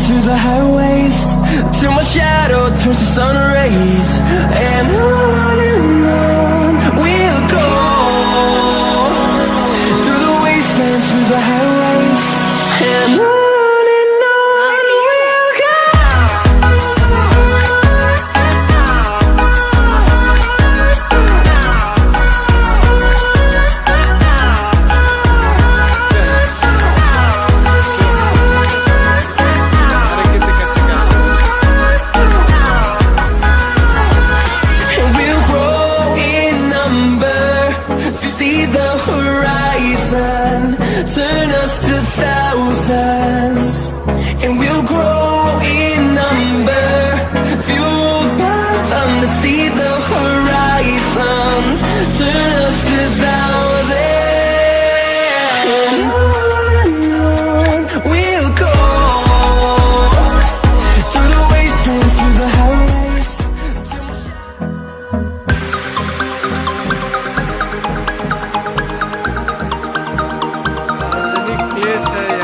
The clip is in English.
wastelands, through the highways, till my shadow turns to sun rays. And on we'll go, through the wastelands, through the highways, and on we'll go. See the horizon, turn us to thousands, and we'll grow in number, fueled by them. To see the horizon, turn us to thousands, and on we'll go, through the wastelands, through the highways. Place है